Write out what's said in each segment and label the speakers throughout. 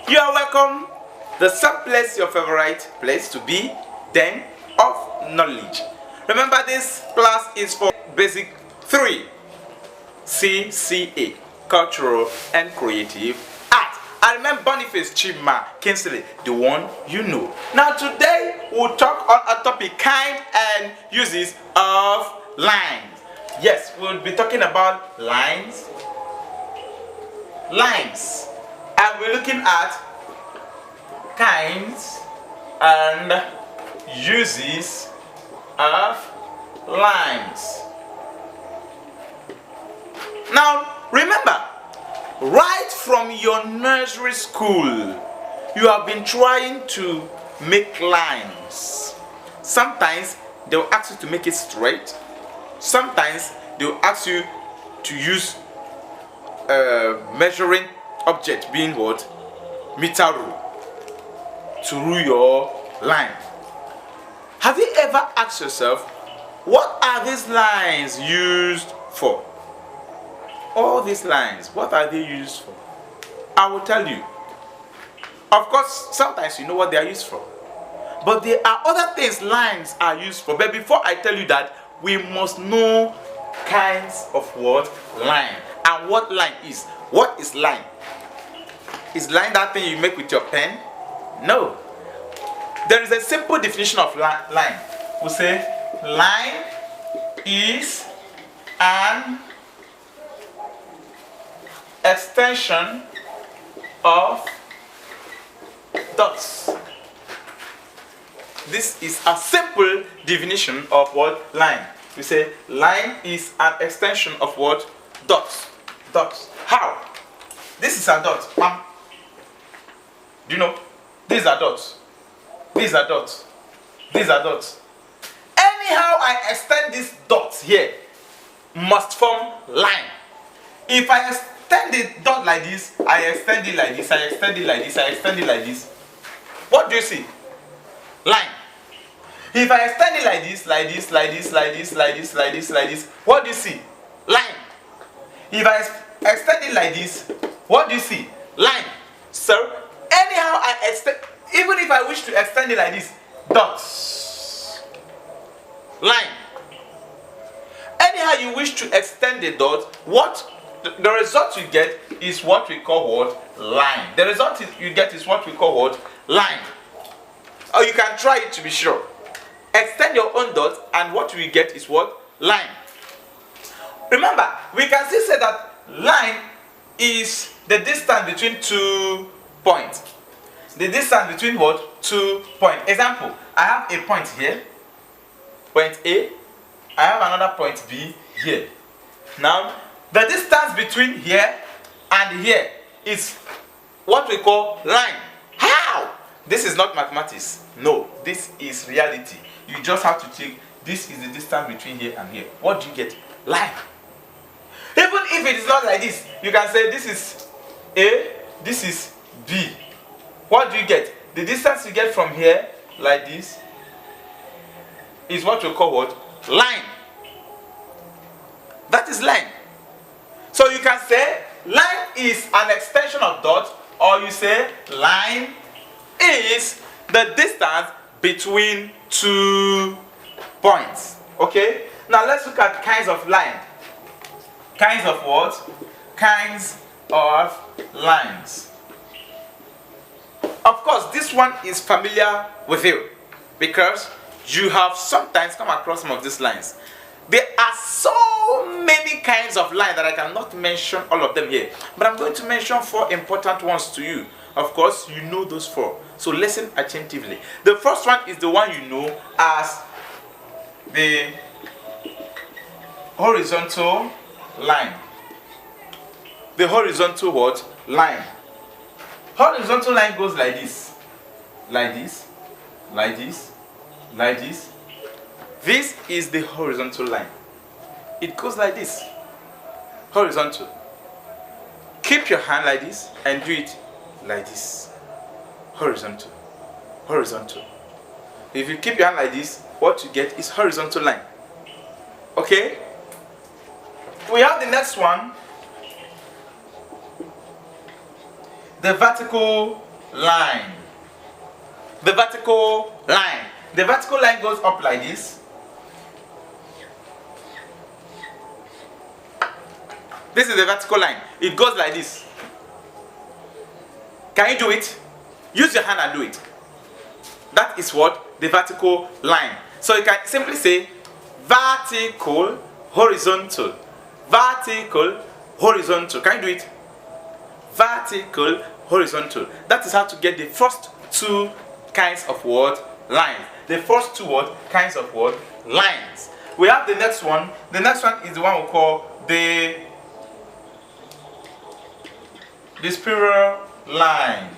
Speaker 1: You are welcome. The same place, your favorite place to be, den of knowledge. Remember, this class is for basic 3 CCA, cultural and creative art. I remember Boniface Chima Kinsley, the one you know. Now today we'll talk on a topic, kind and uses of lines. Yes, we'll be talking about lines. And we're looking at kinds and uses of lines. Now remember, right from your nursery school, you have been trying to make lines. Sometimes they will ask you to make it straight. Sometimes they will ask you to use measuring object, being what? Meter rule, to rule your line. Have you ever asked yourself, what are these lines used for? All these lines, what are they used for? I will tell you. Of course, sometimes you know what they are used for. But there are other things lines are used for. But before I tell you that, we must know kinds of what? Line. And what line is. What is line? Is line that thing you make with your pen? No. There is a simple definition of line. We say line is an extension of dots. This is a simple definition of what? Line. We say line is an extension of what? Dots. Dots. How? This is a dot. Bam. Do you know? These are dots. These are dots. These are dots. Anyhow I extend these dots here must form line. If I extend the dot like this, I extend it like this, I extend it like this, I extend it like this. What do you see? Line. If I extend it like this, like this, like this, like this, like this, like this, like this, what do you see? Line. If I extend it like this, what do you see? Line. So, anyhow I extend, even if I wish to extend it like this, dots. Line. Anyhow you wish to extend the dot, what? The result you get is what we call what? Line. The result you get is what we call what? Line. Or you can try it to be sure. Extend your own dot and what we get is what? Line. Remember, we can still say that line is the distance between 2 points. The distance between what? 2 points. Example, I have a point here, point A. I have another point B here. Now, the distance between here and here is what we call line. How? This is not mathematics. No, this is reality. You just have to take, this is the distance between here and here. What do you get? Line. Even if it is not like this, you can say this is A, this is B. What do you get? The distance you get from here, like this, is what we call what? Line. That is line. So you can say line is an extension of dot, or you say line is the distance between 2 points. Okay? Now let's look at kinds of line. Kinds of what? Kinds of lines. Of course, this one is familiar with you because you have sometimes come across some of these lines. There are so many kinds of lines that I cannot mention all of them here, but I'm going to mention 4 important ones to you. Of course, you know those 4, so listen attentively. The first one is the one you know as the horizontal line. The horizontal what? Line. Horizontal line goes like this. Like this. Like this. Like this. This is the horizontal line. It goes like this. Horizontal. Keep your hand like this and do it like this. Horizontal. Horizontal. If you keep your hand like this, what you get is horizontal line. Okay? We have the next one. The vertical line. The vertical line. The vertical line goes up like this. This is the vertical line. It goes like this. Can you do it? Use your hand and do it. That is what? The vertical line. So you can simply say vertical, horizontal. Vertical, horizontal. Can you do it? Vertical, horizontal. That is how to get the first two kinds of word lines. The first two kinds of word lines. We have the next one. The next one is the one we call the spiral line.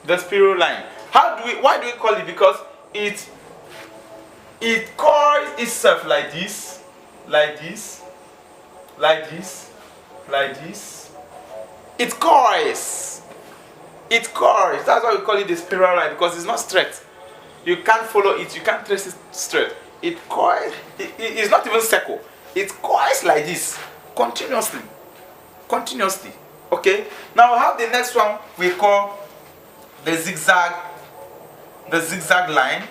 Speaker 1: The spiral line. Why do we call it? Because it coils itself like this, like this, like this, like this. It coils. It coils. That's why we call it the spiral line, because it's not straight. You can't follow it. You can't trace it straight. It coils. It's not even circle. It coils like this continuously. Continuously. Okay. Now we have the next one we call the zigzag. The zigzag line.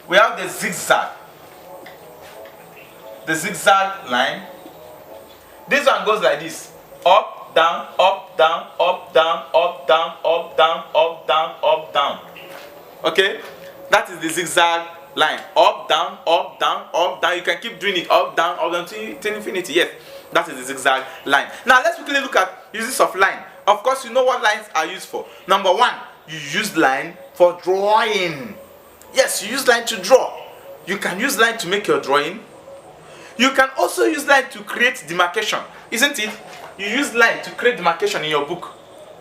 Speaker 1: We have the zigzag. The zigzag line. This one goes like this. Up, down, up, down, up, down, up, down, up, down, up, down, up, down. Okay? That is the zigzag line. Up, down, up, down, up, down. You can keep doing it up, down to infinity. Yes. That is the zigzag line. Now let's quickly look at uses of line. Of course, you know what lines are used for. Number one, you use line for drawing. Yes, you use line to draw. You can use line to make your drawing. You can also use line to create demarcation, isn't it? You use line to create demarcation in your book,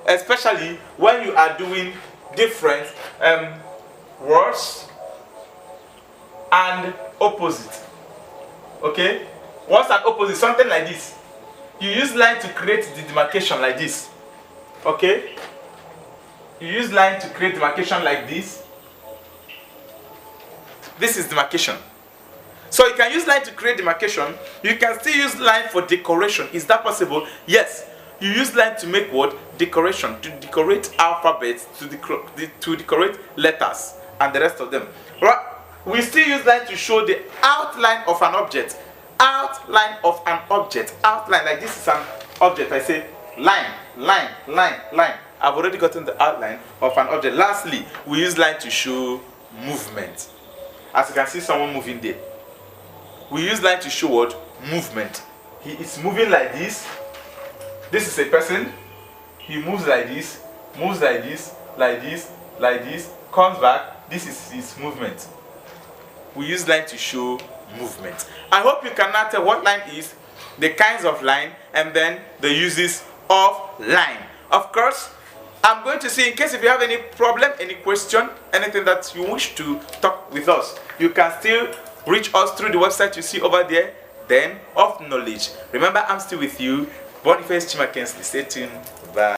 Speaker 1: especially when you are doing different words and opposite. Okay? What's an opposite? Something like this. You use line to create the demarcation like this. Okay? You use line to create demarcation like this. This is demarcation. So you can use line to create demarcation. You can still use line for decoration. Is that possible? Yes. You use line to make what? Decoration. To decorate alphabets, to decorate letters and the rest of them. Right? We still use line to show the outline of an object. Outline of an object. Outline. Like this is an object. I say line, line, line, line. I've already gotten the outline of an object. Lastly, we use line to show movement. As you can see someone moving there. We use line to show what? Movement. He is moving like this. This is a person. He moves like this, moves like this, like this, like this, comes back. This is his movement. We use line to show movement. I hope you can now tell what line is, the kinds of line, and then the uses of line. Of course, I'm going to see, in case if you have any problem, any question, anything that you wish to talk with us, you can still reach us through the website you see over there, Den of Knowledge. Remember, I'm still with you, Boniface Chimakensley. Stay tuned. Bye.